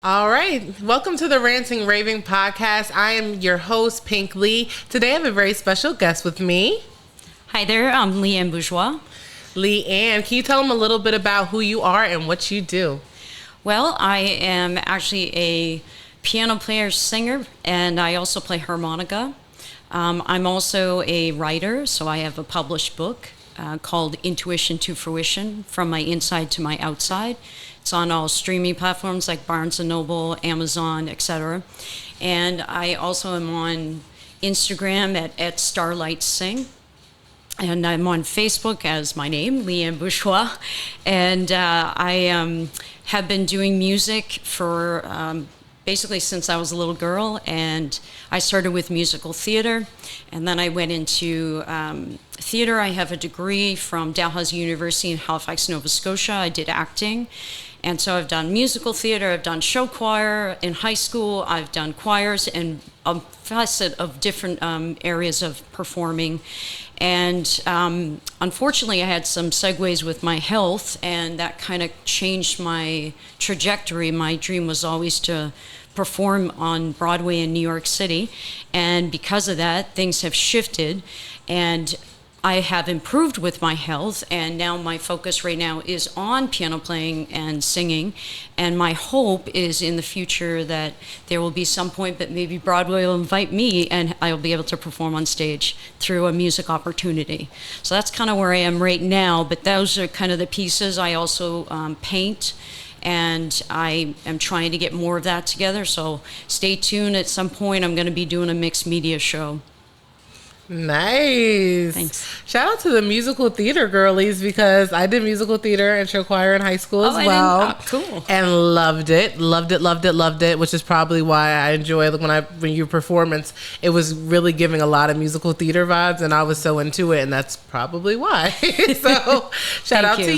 All right. Welcome to the Ranting Raving Podcast. I am your host, Pink Lee. Today I have a very special guest with me. Hi there, I'm LEANNE Bourgeois. LEANNE, can you tell them a little bit about who you are and what you do? Well, I am actually a piano player, singer, and I also play harmonica. I'm also a writer, so I have a published book called Intuition to Fruition, From My Inside to My Outside. It's on all streaming platforms like Barnes & Noble, Amazon, etc. And I also am on Instagram at Starlight Sing. And I'm on Facebook as my name, LEANNE Bourgeois. And I have been doing music for basically since I was a little girl. And I started with musical theater. And then I went into theater. I have a degree from Dalhousie University in Halifax, Nova Scotia. I did acting. And so I've done musical theater, I've done show choir in high school, I've done choirs and a facet of different areas of performing. And unfortunately, I had some segues with my health, and that kind of changed my trajectory. My dream was always to perform on Broadway in New York City. And because of that, things have shifted. And I have improved with my health, and now my focus right now is on piano playing and singing. And my hope is in the future that there will be some point that maybe Broadway will invite me and I'll be able to perform on stage through a music opportunity. So that's kind of where I am right now, but those are kind of the pieces. I also paint, and I am trying to get more of that together. So stay tuned. At some point, I'm going to be doing a mixed media show. Nice. Thanks. Shout out to the musical theater girlies, because I did musical theater and show choir in high school as well. Cool. And loved it, which is probably why I enjoy when your performance, it was really giving a lot of musical theater vibes, and I was so into it, and that's probably why. So shout out to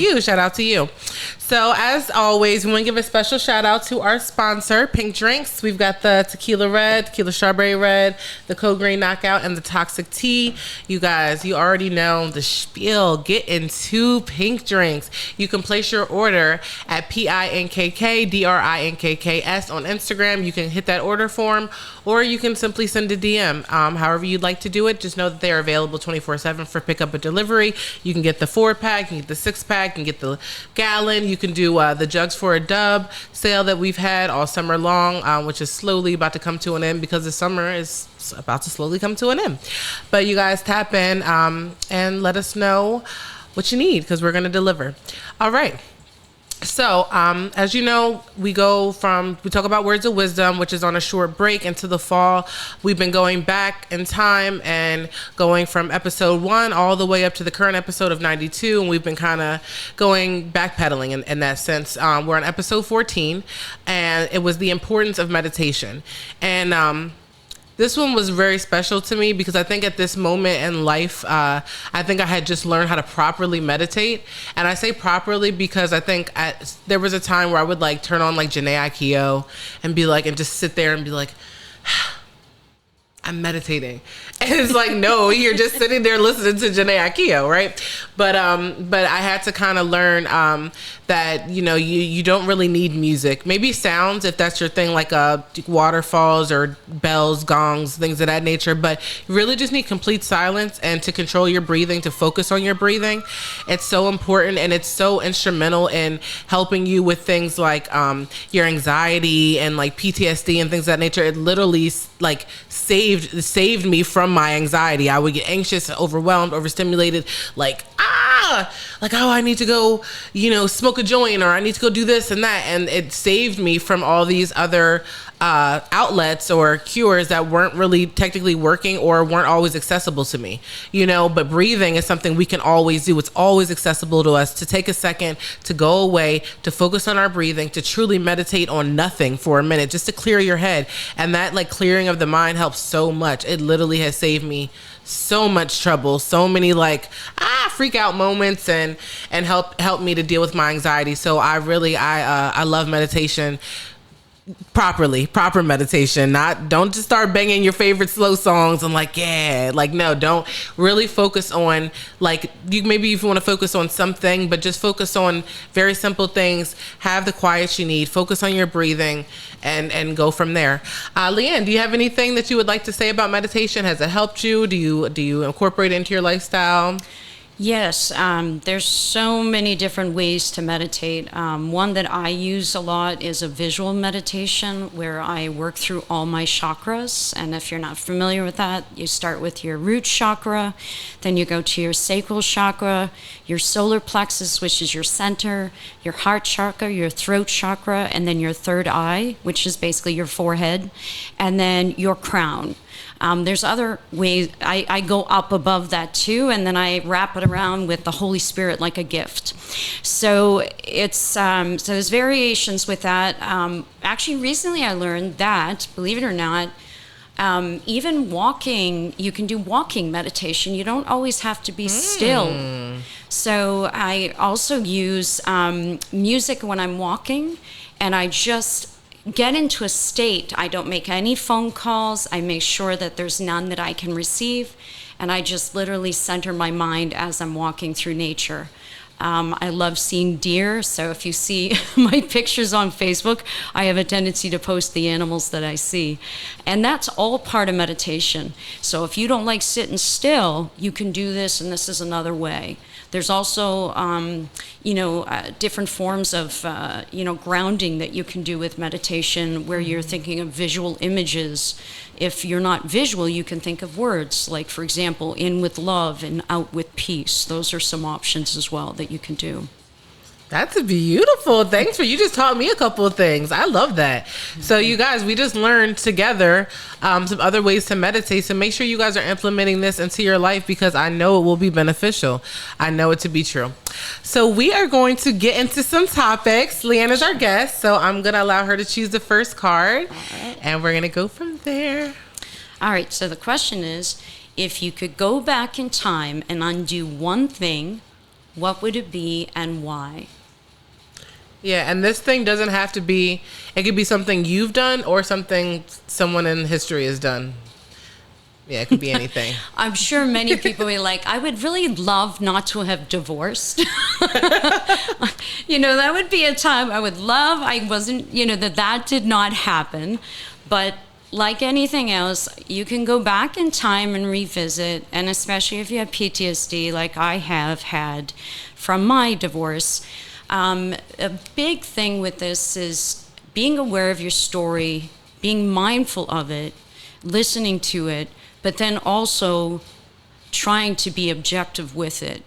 you. So as always, we want to give a special shout out to our sponsor, Pink Drinks. We've got the tequila red, tequila strawberry red, the Code Green Knockout, and the Toxic Tea. You guys, you already know the spiel. Get into Pink Drinks. You can place your order at PINKKDRINKKS on Instagram. You can hit that order form, or you can simply send a DM. However you'd like to do it, just know that they are available 24/7 for pickup and delivery. You can get the 4-pack, you can get the 6-pack, you can get the gallon. You can do the jugs for a dub sale that we've had all summer long, which is slowly about to come to an end because the summer is about to slowly come to an end. But you guys tap in and let us know what you need, because we're going to deliver. All right. So, as you know, we talk about words of wisdom, which is on a short break into the fall. We've been going back in time and going from episode 1 all the way up to the current episode of 92. And we've been kind of going backpedaling in that sense. We're on episode 14, and it was the importance of meditation. And, this one was very special to me because I think at this moment in life, I think I had just learned how to properly meditate. And I say properly because I think there was a time where I would turn on Janae Aikio and and just sit there and be like, I'm meditating. And it's no, you're just sitting there listening to Janae Aikio, right? But I had to kind of learn that, you don't really need music. Maybe sounds, if that's your thing, like waterfalls or bells, gongs, things of that nature. But you really just need complete silence and to control your breathing, to focus on your breathing. It's so important, and it's so instrumental in helping you with things like your anxiety and PTSD and things of that nature. It literally saved me from my anxiety. I would get anxious, overwhelmed, overstimulated, oh, I need to go, smoke a joint, or I need to go do this and that. And it saved me from all these other outlets or cures that weren't really technically working or weren't always accessible to me, but breathing is something we can always do. It's always accessible to us to take a second, to go away, to focus on our breathing, to truly meditate on nothing for a minute, just to clear your head. And that clearing of the mind helps so much. It literally has saved me so much trouble, so many freak out moments, and help me to deal with my anxiety. So I love meditation. proper meditation. Don't just start banging your favorite slow songs and no, don't really focus on maybe if you want to focus on something, but just focus on very simple things. Have the quiet you need, focus on your breathing, and go from there. Leanne, do you have anything that you would like to say about meditation? Has it helped you? Do you incorporate it into your lifestyle? Yes, there's so many different ways to meditate. One that I use a lot is a visual meditation where I work through all my chakras. And if you're not familiar with that, you start with your root chakra, then you go to your sacral chakra, your solar plexus, which is your center, your heart chakra, your throat chakra, and then your third eye, which is basically your forehead, and then your crown. There's other ways. I go up above that too, and then I wrap it around with the Holy Spirit like a gift. So so there's variations with that. Actually, recently I learned that, believe it or not, even walking, you can do walking meditation. You don't always have to be still. So I also use music when I'm walking, and I just get into a state. I don't make any phone calls. I make sure that there's none that I can receive, and I just literally center my mind as I'm walking through nature. I love seeing deer, so if you see my pictures on Facebook, I have a tendency to post the animals that I see. And that's all part of meditation. So if you don't like sitting still, you can do this, and this is another way. There's also, different forms of, grounding that you can do with meditation where you're thinking of visual images. If you're not visual, you can think of words, like, for example, in with love and out with peace. Those are some options as well that you can do. That's beautiful. Thanks you just taught me a couple of things. I love that. So you guys, we just learned together some other ways to meditate. So make sure you guys are implementing this into your life, because I know it will be beneficial. I know it to be true. So we are going to get into some topics. Leanne is our guest, so I'm going to allow her to choose the first card. All right. And we're going to go from there. All right. So the question is, if you could go back in time and undo one thing, what would it be and why? Yeah, and this thing doesn't have to be, it could be something you've done or something someone in history has done. Yeah, it could be anything. I'm sure many people will be like, I would really love not to have divorced. That would be a time I would love. I wasn't, that did not happen. But like anything else, you can go back in time and revisit, and especially if you have PTSD like I have had from my divorce. A big thing with this is being aware of your story, being mindful of it, listening to it, but then also trying to be objective with it.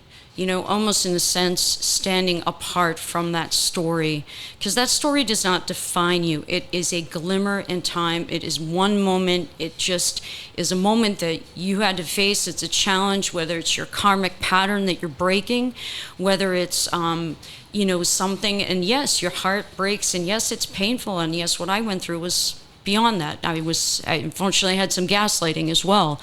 Almost in a sense, standing apart from that story, because that story does not define you. It is a glimmer in time. It is one moment. It just is a moment that you had to face. It's a challenge, whether it's your karmic pattern that you're breaking, whether it's, something, and yes, your heart breaks, and yes, it's painful, and yes, what I went through was beyond that. I unfortunately had some gaslighting as well.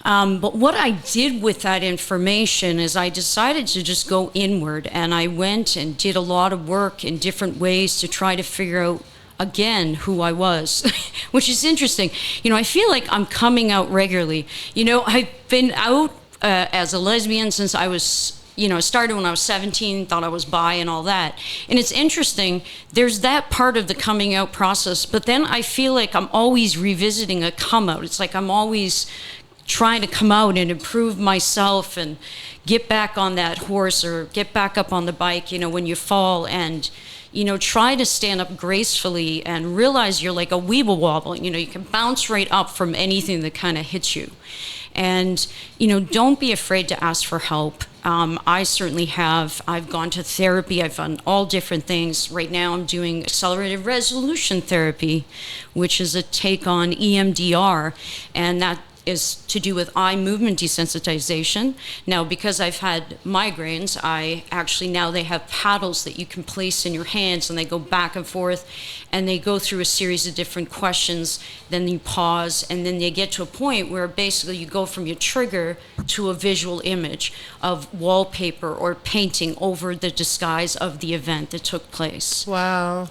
But what I did with that information is I decided to just go inward, and I went and did a lot of work in different ways to try to figure out, again, who I was, which is interesting. I feel like I'm coming out regularly. I've been out as a lesbian since I was, started when I was 17, thought I was bi and all that. And it's interesting, there's that part of the coming out process, but then I feel like I'm always revisiting a come out. It's like I'm always trying to come out and improve myself and get back on that horse or get back up on the bike, when you fall, and, try to stand up gracefully and realize you're like a weeble wobble. You can bounce right up from anything that kind of hits you. And, don't be afraid to ask for help. I certainly have. I've gone to therapy. I've done all different things. Right now I'm doing accelerated resolution therapy, which is a take on EMDR, and that is to do with eye movement desensitization. Now, because I've had migraines, now they have paddles that you can place in your hands, and they go back and forth, and they go through a series of different questions. Then you pause, and then they get to a point where basically you go from your trigger to a visual image of wallpaper or painting over the disguise of the event that took place. Wow.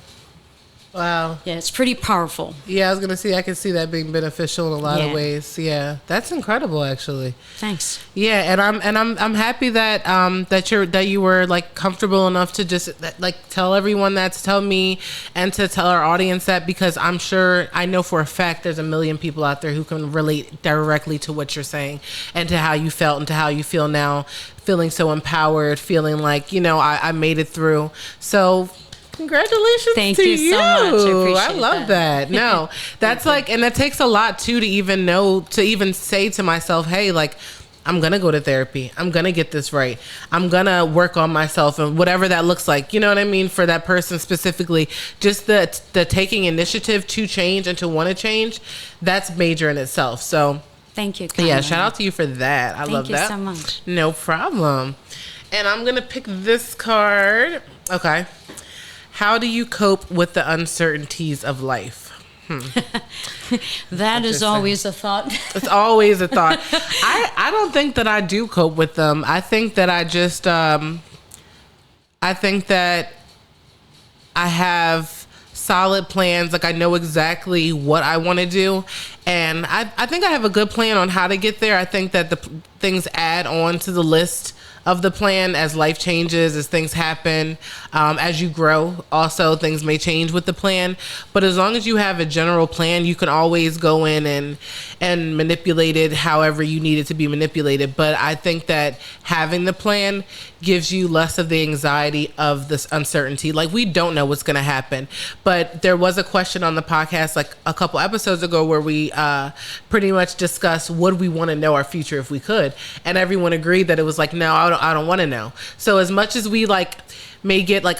Wow. Yeah, it's pretty powerful. Yeah, I was gonna say I can see that being beneficial in a lot of Yeah. ways. Yeah, that's incredible, actually. Thanks. Yeah, and I'm happy that that you were like comfortable enough to just like tell everyone that, to tell me, and to tell our audience that, because I know for a fact there's a million people out there who can relate directly to what you're saying and to how you felt and to how you feel now, feeling so empowered, feeling like, I made it through. So congratulations Thank to you so much. I appreciate love that. No, that's like, and that takes a lot too, to even say to myself, hey, like, I'm going to go to therapy. I'm going to get this right. I'm going to work on myself, and whatever that looks like, you know what I mean? For that person specifically, just the taking initiative to change and to want to change, that's major in itself. So Thank you, yeah, Kyla. shout out to you for that. I love that. Thank you so much. No problem. And I'm going to pick this card. Okay. How do you cope with the uncertainties of life? That is always a thought. It's always a thought. I don't think that I do cope with them. I think that I just, I think that I have solid plans. Like, I know exactly what I want to do. And I think I have a good plan on how to get there. I think that the things add on to the list of the plan as life changes, as things happen, as you grow. Also, things may change with the plan, but as long as you have a general plan, you can always go in and manipulate it however you need it to be manipulated. But I think that having the plan gives you less of the anxiety of this uncertainty. Like, we don't know what's going to happen, but there was a question on the podcast like a couple episodes ago where we pretty much discussed, would we want to know our future if we could? And everyone agreed that it was like, no, I don't want to know. So as much as we like may get like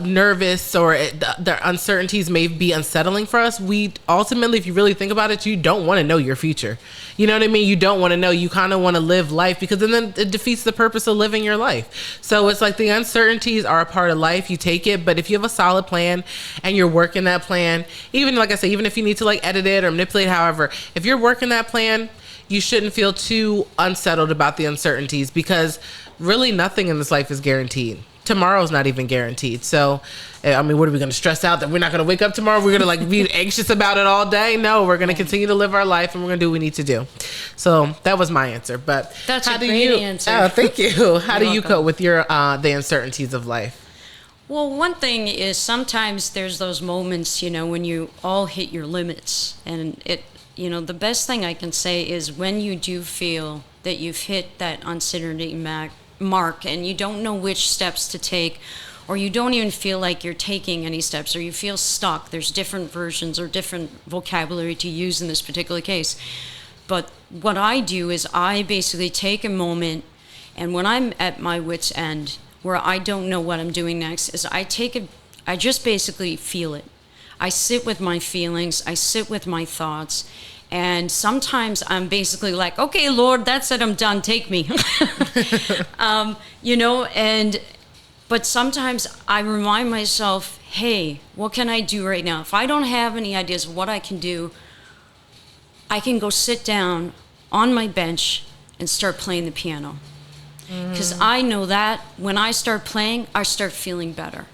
nervous, or the uncertainties may be unsettling for us, we ultimately, if you really think about it, you don't want to know your future. You know what I mean? You don't want to know. You kind of want to live life, because then it defeats the purpose of living your life. So it's like the uncertainties are a part of life. You take it, but if you have a solid plan and you're working that plan, even like I said, even if you need to like edit it or manipulate, however, if you're working that plan, you shouldn't feel too unsettled about the uncertainties, because really nothing in this life is guaranteed. Tomorrow's not even guaranteed. So, I mean, what are we going to stress out that we're not going to wake up tomorrow? We're going to like be anxious about it all day? No, we're going to continue to live our life, and we're going to do what we need to do. So that was my answer. But That's a great answer. Oh, thank you. How do you welcome. cope with your the uncertainties of life? Well, one thing is sometimes there's those moments, when you all hit your limits, and the best thing I can say is when you do feel that you've hit that uncertainty mark and you don't know which steps to take, or you don't even feel like you're taking any steps, or you feel stuck. There's different versions or different vocabulary to use in this particular case. But what I do is I basically take a moment, and when I'm at my wit's end, where I don't know what I'm doing next, is I just basically feel it. I sit with my feelings, I sit with my thoughts, and sometimes I'm basically like, okay, Lord, that's it, I'm done, take me. But sometimes I remind myself, hey, what can I do right now? If I don't have any ideas of what I can do, I can go sit down on my bench and start playing the piano. Because I know that when I start playing, I start feeling better.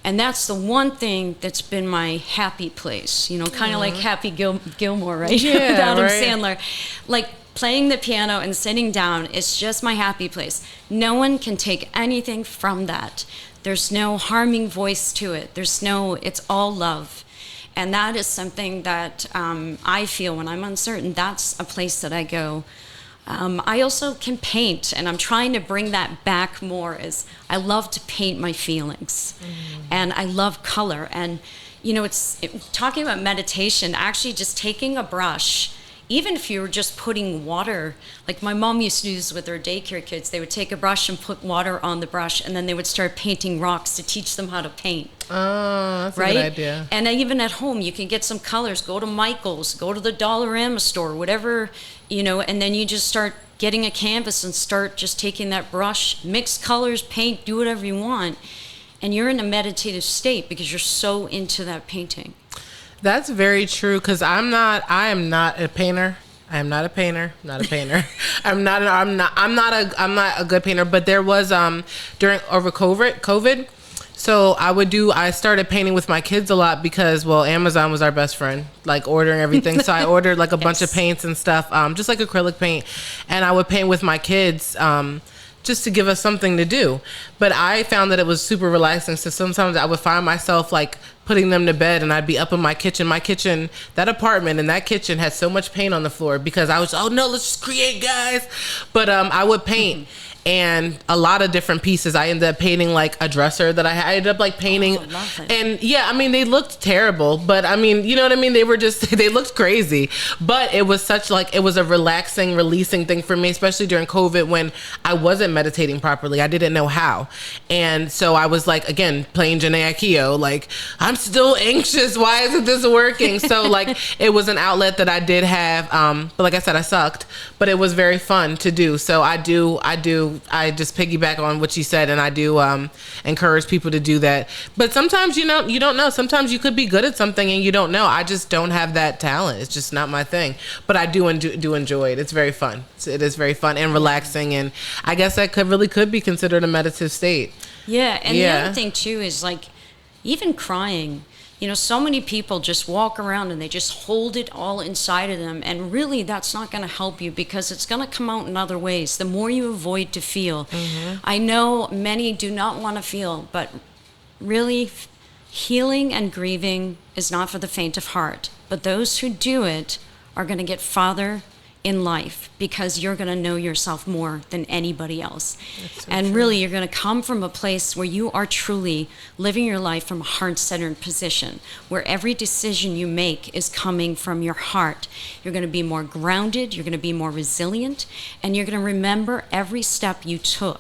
And that's the one thing that's been my happy place, kind of like Happy Gilmore, right? Yeah, With Adam right. Sandler. Like playing the piano and sitting down is just my happy place. No one can take anything from that. There's no harming voice to it. It's all love. And that is something that I feel when I'm uncertain. That's a place that I go. I also can paint, and I'm trying to bring that back more, as I love to paint my feelings, and I love color. And, talking about meditation, actually just taking a brush, even if you were just putting water, like my mom used to do this with her daycare kids, they would take a brush and put water on the brush, and then they would start painting rocks to teach them how to paint. Oh, that's right? a good idea. And even at home, you can get some colors. Go to Michael's, go to the Dollarama store, whatever, and then you just start getting a canvas and start just taking that brush, mix colors, paint, do whatever you want. And you're in a meditative state because you're so into that painting. That's very true, because I am not a painter. I'm not a painter. I'm not a good painter. But there was during over COVID, So I started painting with my kids a lot because, well, Amazon was our best friend, like ordering everything. So I ordered like a bunch of paints and stuff, just like acrylic paint. And I would paint with my kids, just to give us something to do. But I found that it was super relaxing. So sometimes I would find myself like putting them to bed and I'd be up in my kitchen. My kitchen, that apartment and that kitchen had so much paint on the floor because I was, oh no, let's just create, guys. But I would paint. And a lot of different pieces. I ended up painting like a dresser that I ended up like painting. Oh, love it. And yeah, I mean, they looked terrible, but I mean, you know what I mean? They were just, they looked crazy, but it was such like, it was a relaxing, releasing thing for me, especially during COVID when I wasn't meditating properly. I didn't know how. And so I was like, again, playing Janae Akio, like, I'm still anxious. Why isn't this working? So like, it was an outlet that I did have. But like I said, I sucked, but it was very fun to do. So I just piggyback on what you said, and I do encourage people to do that. But sometimes, you don't know. Sometimes you could be good at something and you don't know. I just don't have that talent. It's just not my thing. But I do enjoy it. It's very fun. It is very fun and relaxing, and I guess that could be considered a meditative state. Yeah, and the other thing too is like, even crying. So many people just walk around and they just hold it all inside of them. And really, that's not going to help you because it's going to come out in other ways. The more you avoid to feel. Mm-hmm. I know many do not want to feel, but really, healing and grieving is not for the faint of heart. But those who do it are going to get farther in life because you're going to know yourself more than anybody else. So and true. Really, you're going to come from a place where you are truly living your life from a heart-centered position, where every decision you make is coming from your heart. You're going to be more grounded, you're going to be more resilient, and you're going to remember every step you took.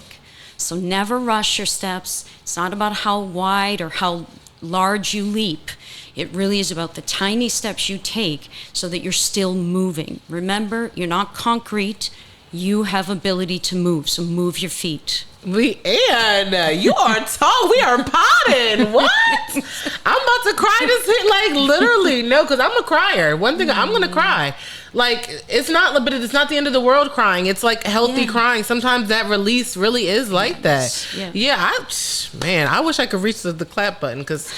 So never rush your steps. It's not about how wide or how large you leap. It really is about the tiny steps you take so that you're still moving. Remember, you're not concrete. You have ability to move, so move your feet. You are tall. We are potted. What? I'm about to cry this hit, like literally. No, because I'm a crier. One thing, I'm going to cry. Like, it's not the end of the world crying. It's like healthy crying. Sometimes that release really is like that. Yeah, I wish I could reach the clap button because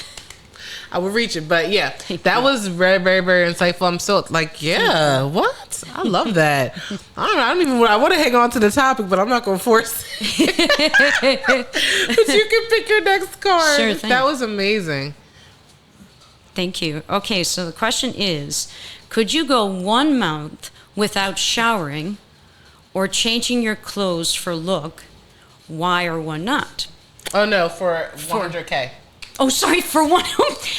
I would reach it. But yeah, that was very, very, very insightful. I'm so like, what? I love that. I want to hang on to the topic, but I'm not going to force it. But you can pick your next card. Sure thing. That was amazing. Thank you. Okay, so the question is, could you go 1 month without showering or changing your clothes for look? Why or why not? Oh, no, for 100K. Oh, sorry, for one.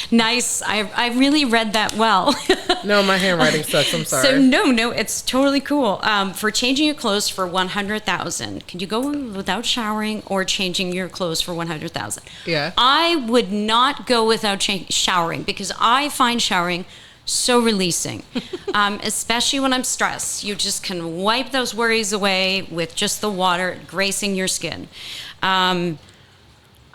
Nice. I really read that well. No, my handwriting sucks. I'm sorry. So no, it's totally cool. For changing your clothes for 100,000, can you go without showering or changing your clothes for 100,000? Yeah. I would not go without showering because I find showering so releasing, especially when I'm stressed. You just can wipe those worries away with just the water gracing your skin.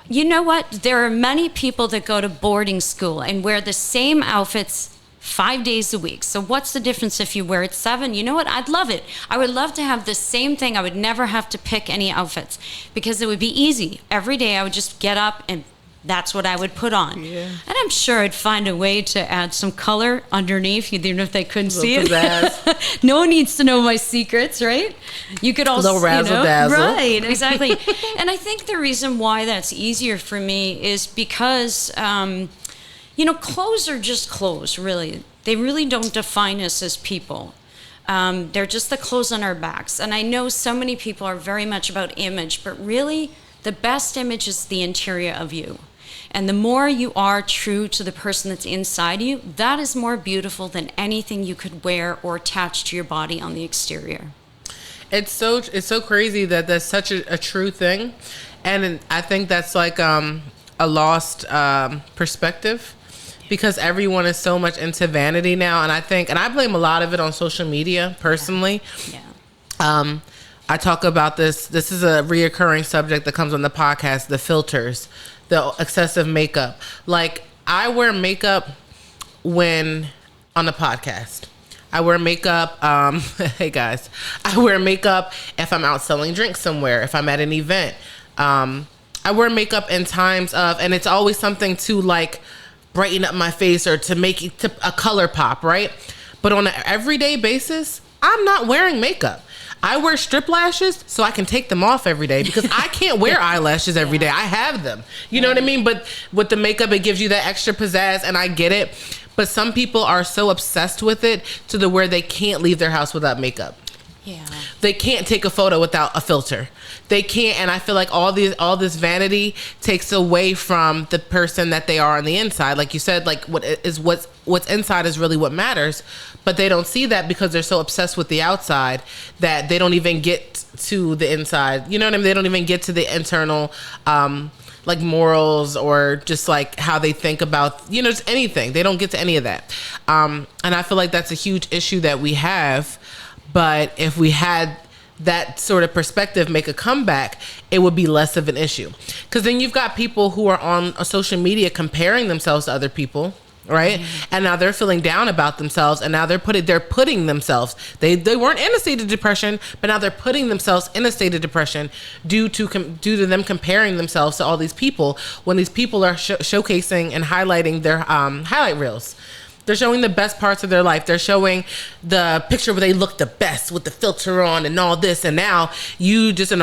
You know what? There are many people that go to boarding school and wear the same outfits 5 days a week. So what's the difference if you wear it 7? You know what? I'd love it. I would love to have the same thing. I would never have to pick any outfits because it would be easy. Every day I would just get up and that's what I would put on. Yeah. And I'm sure I'd find a way to add some color underneath, even if they couldn't see it. No one needs to know my secrets, right? You could also, razzle-dazzle. Right, exactly. And I think the reason why that's easier for me is because, clothes are just clothes, really. They really don't define us as people. They're just the clothes on our backs. And I know so many people are very much about image, but really the best image is the interior of you. And the more you are true to the person that's inside you, that is more beautiful than anything you could wear or attach to your body on the exterior. It's so crazy that that's such a true thing. And I think that's like a lost perspective because everyone is so much into vanity now. And I blame a lot of it on social media personally. Yeah. I talk about this. This is a reoccurring subject that comes on the podcast, the filters, the excessive makeup. Like, I wear makeup when on the podcast. I wear makeup. Hey guys, I wear makeup if I'm out selling drinks somewhere, if I'm at an event. I wear makeup in times of, and it's always something to like brighten up my face or to make it to a color pop, right? But on an everyday basis, I'm not wearing makeup. I wear strip lashes so I can take them off every day because I can't wear eyelashes every day. I have them. You know what I mean? But with the makeup, it gives you that extra pizzazz, and I get it. But some people are so obsessed with it to the where they can't leave their house without makeup. Yeah. They can't take a photo without a filter. They can't, and I feel like all this vanity takes away from the person that they are on the inside. Like you said, like what's inside is really what matters, but they don't see that because they're so obsessed with the outside that they don't even get to the inside. You know what I mean? They don't even get to the internal like morals or just like how they think about, you know, just anything. They don't get to any of that. And I feel like that's a huge issue that we have. But if we had that sort of perspective make a comeback, it would be less of an issue. Because then you've got people who are on social media comparing themselves to other people, right? And now they're feeling down about themselves, and now they're putting themselves. They weren't in a state of depression, but now they're putting themselves in a state of depression due to them comparing themselves to all these people when these people are showcasing and highlighting their highlight reels. They're showing the best parts of their life. They're showing the picture where they look the best with the filter on and all this. And now you just you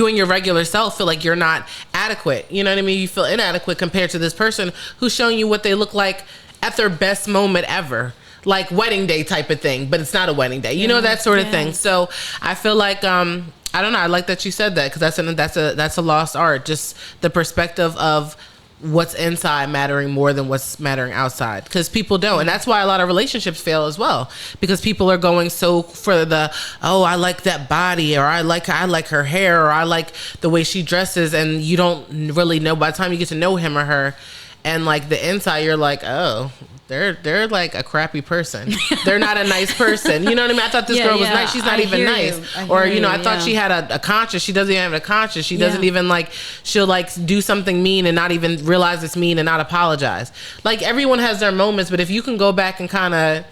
and your regular self feel like you're not adequate. You know what I mean? You feel inadequate compared to this person who's showing you what they look like at their best moment ever. Like wedding day type of thing, but it's not a wedding day. You know, that sort of thing. So I feel like, I don't know. I like that you said that because that's a lost art. Just the perspective of what's inside mattering more than what's mattering outside, because people don't, and that's why a lot of relationships fail as well, because people are going so for the, oh, I like that body, or I like her hair, or I like the way she dresses, and you don't really know by the time you get to know him or her, and like the inside you're like, oh, they're like a crappy person. They're not a nice person. You know what I mean? I thought this girl was nice. She's not even nice. Or, you know, I thought she had a conscience. She doesn't even have a conscience. She doesn't even like, she'll like do something mean and not even realize it's mean and not apologize. Like everyone has their moments, but if you can go back and kind of,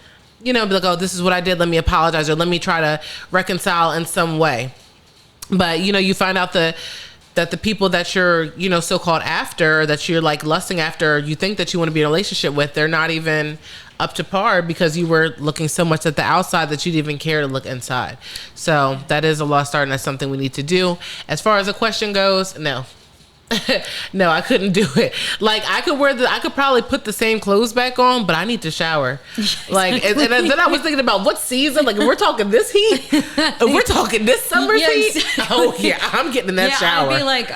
you know, be like, oh, this is what I did. Let me apologize, or let me try to reconcile in some way. But, you know, you find out that the people that you're, you know, so-called after, that you're like lusting after, you think that you want to be in a relationship with, they're not even up to par because you were looking so much at the outside that you didn't even care to look inside. So that is a lost art, and that's something we need to do. As far as the question goes, no. No, I couldn't do it. Like I could probably put the same clothes back on, but I need to shower. Like, and then I was thinking about what season. Like, if we're talking this heat, if we're talking this summer heat. Oh yeah, I'm getting in that shower. I'd be like,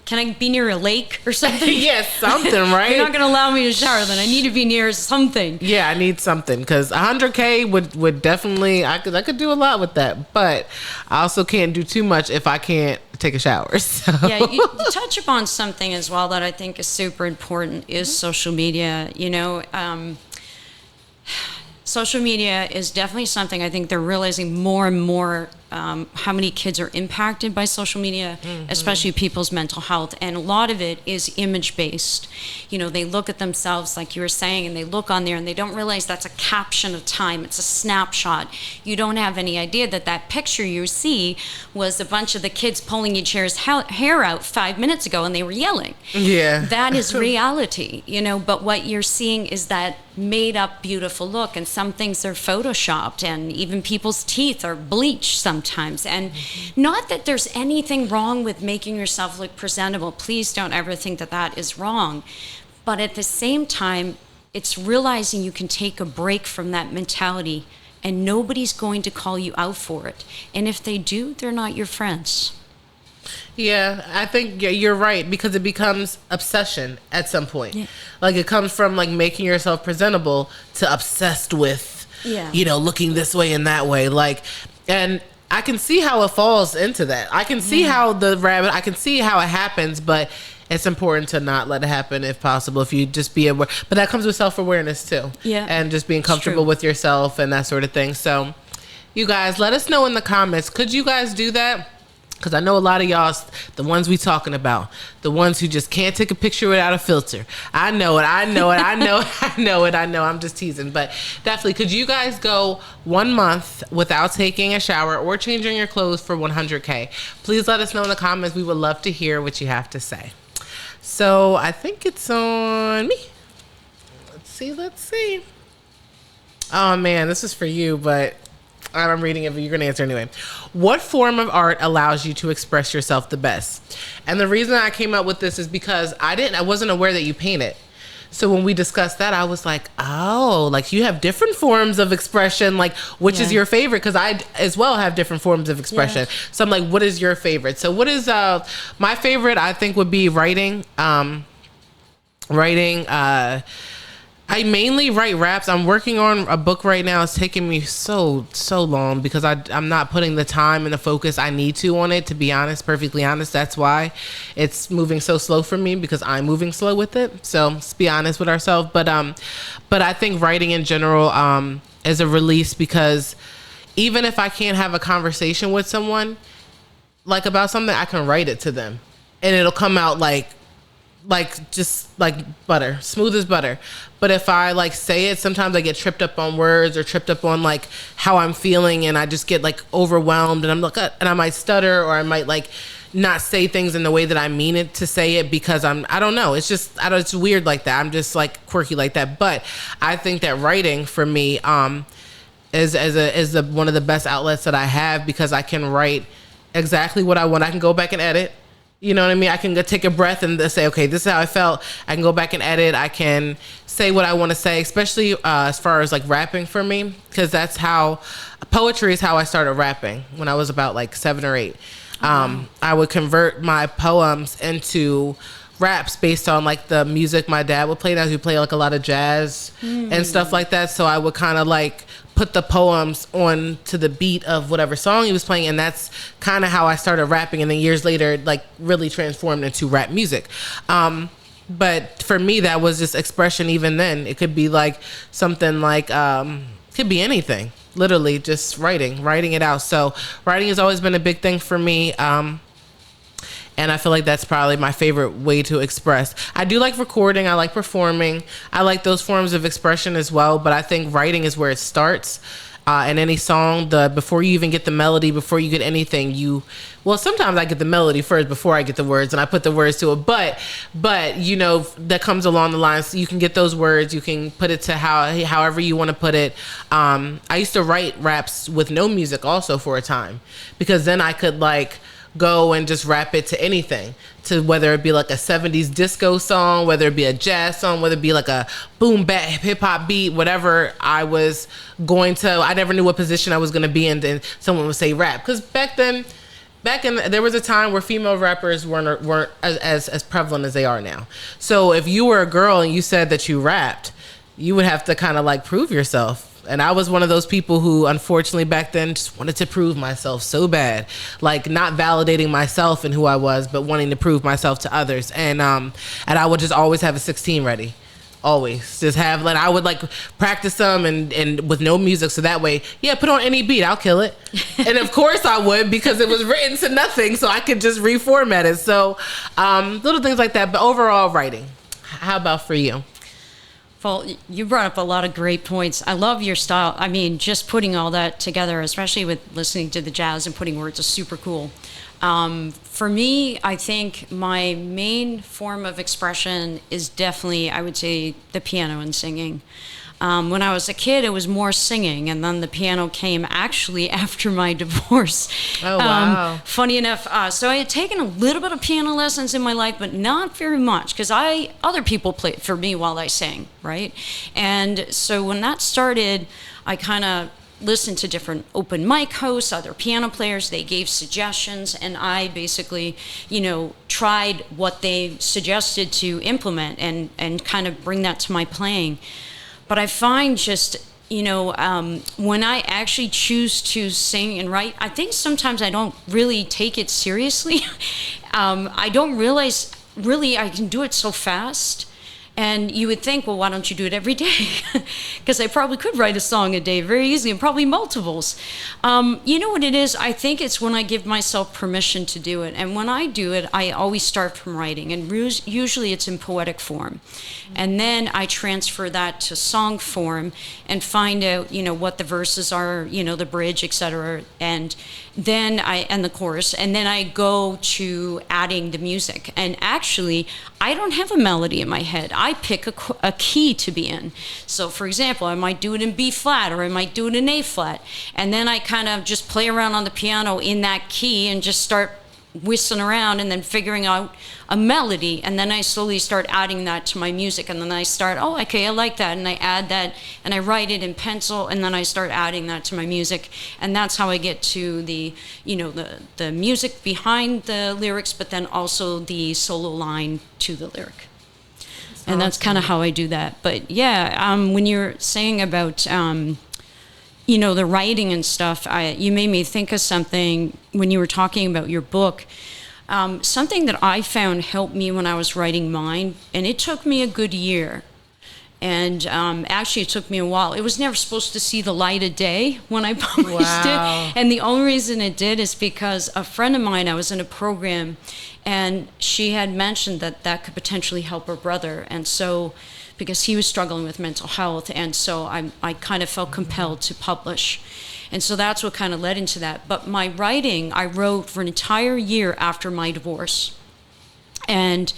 can I be near a lake or something? Yes, something, right? You're not going to allow me to shower, then I need to be near something. Yeah, I need something, because 100K would definitely, I could do a lot with that, but I also can't do too much if I can't take a shower. So. Yeah, you touch upon something as well that I think is super important is social media. You know, social media is definitely something I think they're realizing more and more how many kids are impacted by social media, especially people's mental health. And a lot of it is image-based. You know, they look at themselves, like you were saying, and they look on there and they don't realize that's a caption of time. It's a snapshot. You don't have any idea that picture you see was a bunch of the kids pulling each other's hair out 5 minutes ago and they were yelling. Yeah. That is reality, you know, but what you're seeing is that made-up beautiful look, and some things are photoshopped, and even people's teeth are bleached sometimes. And not that there's anything wrong with making yourself look presentable. Please don't ever think that is wrong. But at the same time, it's realizing you can take a break from that mentality, and nobody's going to call you out for it. And if they do, they're not your friends. Yeah, I think you're right, because it becomes obsession at some point. Yeah. Like it comes from like making yourself presentable to obsessed with, you know, looking this way and that way. Like, and I can see how it falls into that. I can see how I can see how it happens, but it's important to not let it happen if possible. If you just be aware, but that comes with self-awareness too. Yeah. And just being comfortable with yourself and that sort of thing. So you guys, let us know in the comments. Could you guys do that? Because I know a lot of y'all, the ones we talking about, the ones who just can't take a picture without a filter. I know it. I'm just teasing. But definitely, could you guys go 1 month without taking a shower or changing your clothes for 100K? Please let us know in the comments. We would love to hear what you have to say. So I think it's on me. Let's see. Oh, man, this is for you, but I'm reading it, but you're going to answer anyway. What form of art allows you to express yourself the best? And the reason I came up with this is because I wasn't aware that you painted. So when we discussed that, I was like, oh, like you have different forms of expression. Like, which is your favorite? Because I as well have different forms of expression. Yeah. So I'm like, what is your favorite? So what is my favorite? I think would be writing. I mainly write raps. I'm working on a book right now. It's taking me so long because I'm not putting the time and the focus I need to on it, to be honest, perfectly honest. That's why it's moving so slow for me, because I'm moving slow with it. So let's be honest with ourselves. But I think writing in general is a release, because even if I can't have a conversation with someone like about something, I can write it to them and it'll come out like just like butter, smooth as butter. But if I like say it, sometimes I get tripped up on words or tripped up on like how I'm feeling, and I just get like overwhelmed, and I'm like, and I might stutter, or I might like not say things in the way that I mean it to say it, because I don't know. It's just, it's weird like that. I'm just like quirky like that. But I think that writing for me is one of the best outlets that I have, because I can write exactly what I want. I can go back and edit. You know what I mean? I can go take a breath and say, okay, this is how I felt. I can go back and edit. I can say what I want to say, especially as far as like rapping for me, because that's how poetry is how I started rapping when I was about like 7 or 8. I would convert my poems into raps based on like the music my dad would play. As we play like a lot of jazz and stuff like that. So I would kind of like put the poems on to the beat of whatever song he was playing, and that's kind of how I started rapping. And then years later, it like really transformed into rap music. But for me, that was just expression. Even then, it could be like something like could be anything, literally just writing it out. So writing has always been a big thing for me. And I feel like that's probably my favorite way to express. I do like recording. I like performing. I like those forms of expression as well. But I think writing is where it starts. In any song, before you even get the melody, before you get anything, sometimes I get the melody first before I get the words, and I put the words to it. But you know, that comes along the line. So you can get those words. You can put it to however you want to put it. I used to write raps with no music also for a time, because then I could like go and just rap it to anything, to whether it be like a 70s disco song, whether it be a jazz song, whether it be like a boom bap hip hop beat, whatever I was going to. I never knew what position I was going to be in, and someone would say rap, because back in there was a time where female rappers weren't as prevalent as they are now. So if you were a girl and you said that you rapped, you would have to kind of like prove yourself. And I was one of those people who, unfortunately, back then just wanted to prove myself so bad, like not validating myself and who I was, but wanting to prove myself to others. And I would just always have a 16 ready, always just have, like, I would like practice them and with no music, so that way, put on any beat, I'll kill it. And of course I would, because it was written to nothing, so I could just reformat it. So little things like that. But overall, writing. How about for you? Well, you brought up a lot of great points. I love your style. I mean, just putting all that together, especially with listening to the jazz and putting words, is super cool. For me, I think my main form of expression is definitely, I would say, the piano and singing. When I was a kid, it was more singing, and then the piano came actually after my divorce. Oh, wow. Funny enough, so I had taken a little bit of piano lessons in my life, but not very much, because other people played for me while I sang, right? And so when that started, I kind of listened to different open mic hosts, other piano players. They gave suggestions, and I basically, tried what they suggested to implement and kind of bring that to my playing. But I find just, when I actually choose to sing and write, I think sometimes I don't really take it seriously. I don't realize really I can do it so fast. And you would think, well, why don't you do it every day? Because I probably could write a song a day very easily, and probably multiples. You know what it is? I think it's when I give myself permission to do it. And when I do it, I always start from writing. And usually it's in poetic form. And then I transfer that to song form and find out, what the verses are, the bridge, etc. And then and the chorus. And then I go to adding the music. And actually, I don't have a melody in my head. I pick a key to be in. So, for example, I might do it in B flat, or I might do it in A flat. And then I kind of just play around on the piano in that key and just start whistling around and then figuring out a melody. And then I slowly start adding that to my music. And then I start, oh, okay, I like that. And I add that and I write it in pencil. And then I start adding that to my music. And that's how I get to the music behind the lyrics, but then also the solo line to the lyric. And that's kind of how I do that. But yeah, when you're saying about, the writing and stuff, you made me think of something when you were talking about your book. Something that I found helped me when I was writing mine, and it took me a good year. And actually, it took me a while. It was never supposed to see the light of day when I published it. And the only reason it did is because a friend of mine, I was in a program, and she had mentioned that could potentially help her brother. And so, because he was struggling with mental health, and so I kind of felt compelled to publish. And so that's what kind of led into that. But my writing, I wrote for an entire year after my divorce. And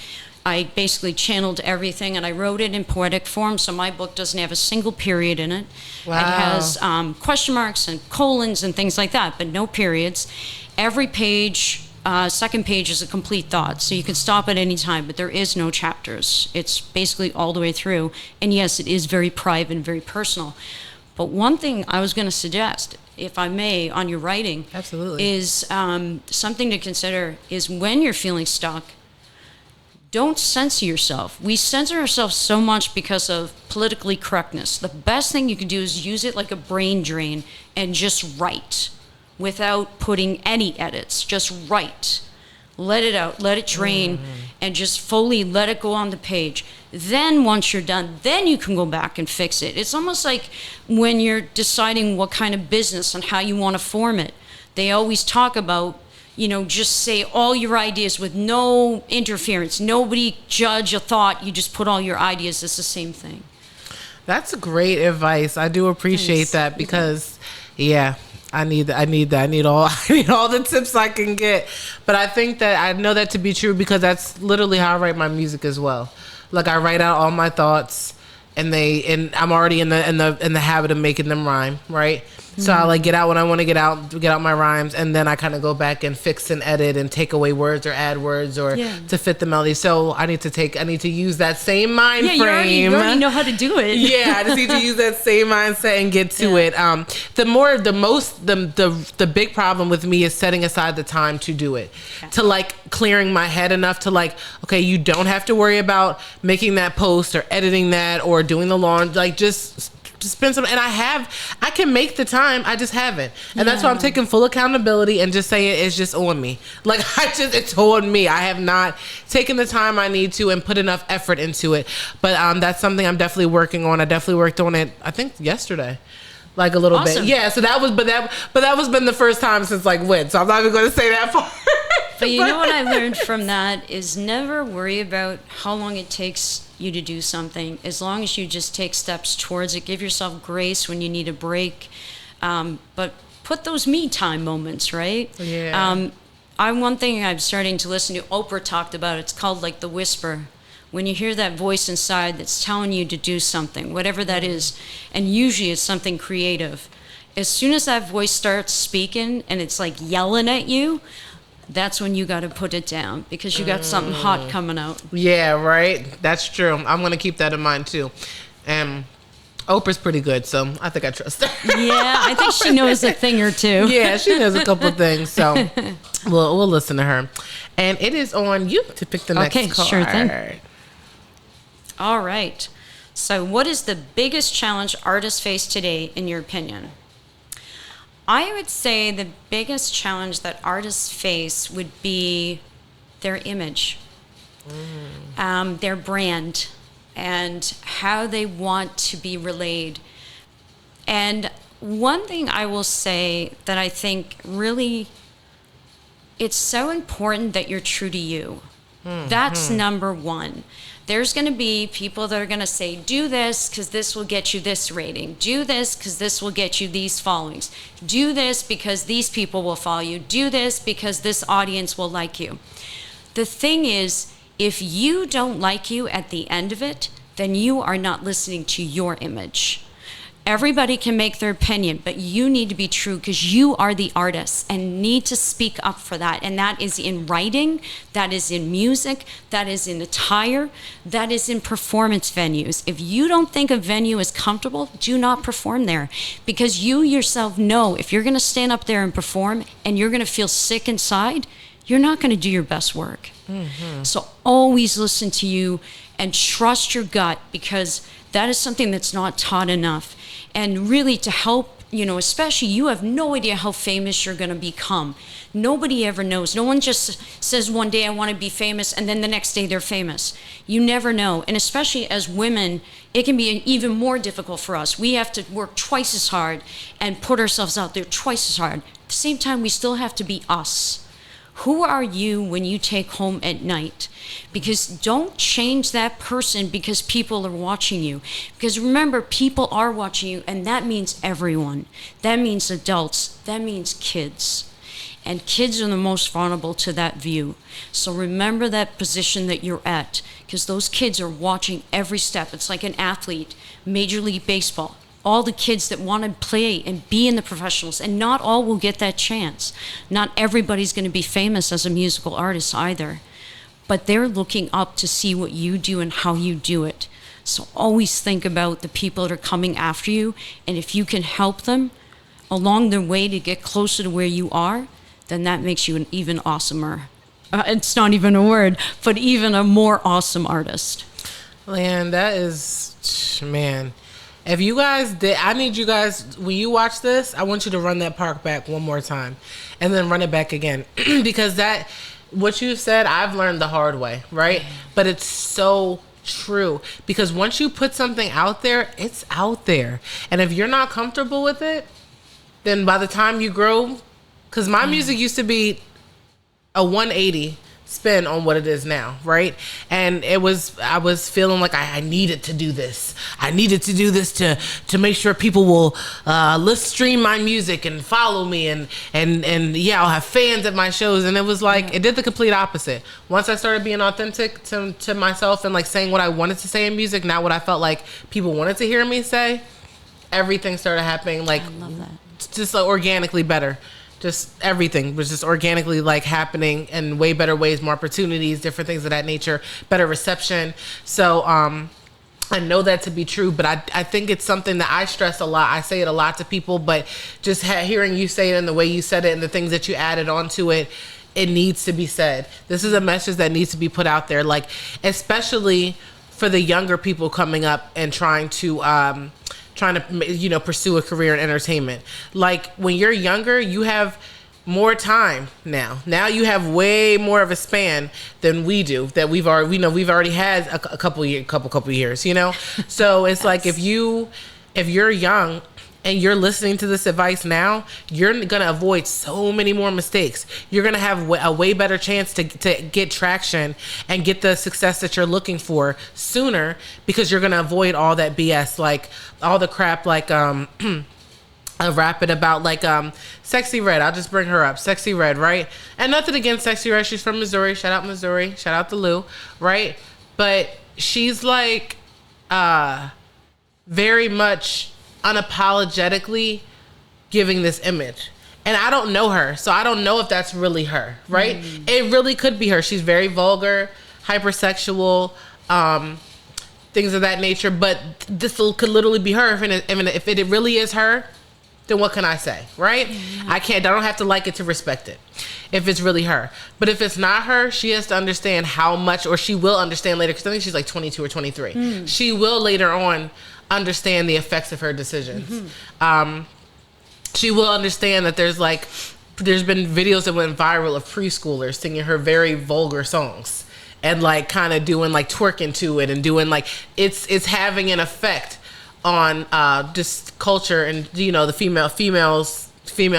I basically channeled everything, and I wrote it in poetic form, so my book doesn't have a single period in it. Wow. It has question marks and colons and things like that, but no periods. Every page, second page is a complete thought, so you can stop at any time, but there is no chapters. It's basically all the way through. And yes, it is very private and very personal. But one thing I was going to suggest, if I may, on your writing, absolutely, is something to consider is when you're feeling stuck, don't censor yourself. We censor ourselves so much because of politically correctness. The best thing you can do is use it like a brain drain and just write without putting any edits. Just write. Let it out, let it drain, and just fully let it go on the page. Then once you're done, then you can go back and fix it. It's almost like when you're deciding what kind of business and how you want to form it. They always talk about, just say all your ideas with no interference. Nobody judge a thought. You just put all your ideas. It's the same thing. That's great advice. I do appreciate that because, yeah, I need that. I need all the tips I can get. But I think that I know that to be true because that's literally how I write my music as well. Like I write out all my thoughts, and I'm already in the habit of making them rhyme, right? So I get out when I want to get out my rhymes, and then I kind of go back and fix and edit and take away words or add words or to fit the melody. So I need to use that same mind frame. You already know how to do it. Yeah, I just need to use that same mindset and get to it. The big problem with me is setting aside the time to do it, to clearing my head enough to okay, you don't have to worry about making that post or editing that or doing the laundry. Just spend some, and I can make the time, I just haven't. And that's why I'm taking full accountability and just saying it's just on me. It's on me. I have not taken the time I need to and put enough effort into it. But that's something I'm definitely working on. I definitely worked on it, I think yesterday. A little bit. Yeah, so that was been the first time since when. So I'm not even going to say that part. But you know what I learned from that is never worry about how long it takes you to do something. As long as you just take steps towards it, give yourself grace when you need a break. But put those me time moments, right? Yeah. One thing I'm starting to listen to, Oprah talked about, it's called the whisper. When you hear that voice inside that's telling you to do something, whatever that is, and usually it's something creative. As soon as that voice starts speaking and it's yelling at you, that's when you got to put it down because you got something hot coming out. Yeah, right. That's true. I'm going to keep that in mind too. And Oprah's pretty good, so I think I trust her. Yeah, I think she knows a thing or two. Yeah, she knows a couple things, so we'll listen to her. And it is on you to pick the next card. Okay, sure thing. All right. So what is the biggest challenge artists face today, in your opinion? I would say the biggest challenge that artists face would be their image, their brand. and how they want to be relayed. And one thing I will say that I think really, it's so important that you're true to you. That's number one. There's going to be people that are going to say, do this because this will get you this rating. Do this because this will get you these followings. Do this because these people will follow you. Do this because this audience will like you. The thing is, if you don't like you at the end of it, then you are not listening to your image. Everybody can make their opinion, but you need to be true because you are the artist and need to speak up for that. And that is in writing, that is in music, that is in attire, that is in performance venues. If you don't think a venue is comfortable, do not perform there, because you yourself know if you're going to stand up there and perform and you're going to feel sick inside, you're not going to do your best work. So always listen to you and trust your gut, because that is something that's not taught enough. And really to help, especially you have no idea how famous you're going to become. Nobody ever knows. No one just says one day I want to be famous and then the next day they're famous. You never know. And especially as women, it can be even more difficult for us. We have to work twice as hard and put ourselves out there twice as hard. At the same time, we still have to be us. Who are you when you take home at night? Because don't change that person because people are watching you. Because remember, people are watching you, and that means everyone. That means adults. That means kids. And kids are the most vulnerable to that view. So remember that position that you're at, because those kids are watching every step. It's like an athlete, Major League Baseball. All the kids that want to play and be in the professionals, and not all will get that chance. Not everybody's going to be famous as a musical artist either, but they're looking up to see what you do and how you do it. So always think about the people that are coming after you, and if you can help them along their way to get closer to where you are, then that makes you an even awesomer. It's not even a word, but even a more awesome artist. LEANNE, that is, man. If you guys did, I need you guys, when you watch this, I want you to run that part back one more time and then run it back again. Because that, what you said, I've learned the hard way, right? But it's so true. Because once you put something out there, it's out there. And if you're not comfortable with it, then by the time you grow, because my music used to be a 180 spin on what it is now, right? And I was feeling like I needed to do this. I needed to do this to make sure people will stream my music and follow me, and yeah, I'll have fans at my shows. And it was like, it did the complete opposite. Once I started being authentic to myself and like saying what I wanted to say in music, not what I felt like people wanted to hear me say, everything started happening like, I love that. Just like organically better. Just everything was just organically like happening in way better ways, more opportunities, different things of that nature, better reception. So I know that to be true, but I think it's something that I stress a lot. I say it a lot to people, but just hearing you say it and the way you said it and the things that you added onto it, it needs to be said. This is a message that needs to be put out there, like especially for the younger people coming up and trying to pursue a career in entertainment. Like when you're younger, you have more time now. Now you have way more of a span than we do. That we've already had a couple years. So it's like if you're young and you're listening to this advice now, you're gonna avoid so many more mistakes. You're gonna have a way better chance to get traction and get the success that you're looking for sooner, because you're gonna avoid all that BS, like all the crap, like I rap it about, like Sexy Red. I'll just bring her up, Sexy Red, right? And nothing against Sexy Red. She's from Missouri. Shout out Missouri. Shout out to Lou, right? But she's like very much unapologetically giving this image, and I don't know her, so I don't know if that's really her, right? It really could be her. She's very vulgar, hypersexual, things of that nature, but this could literally be her. If it really is her, then what can I say, right? I don't have to like it to respect it if it's really her. But if it's not her, she has to understand how much, or she will understand later, because I think she's like 22 or 23. She will later on understand the effects of her decisions. She will understand that there's been videos that went viral of preschoolers singing her very vulgar songs and like kind of doing like twerking to it and doing like it's having an effect on just culture and the female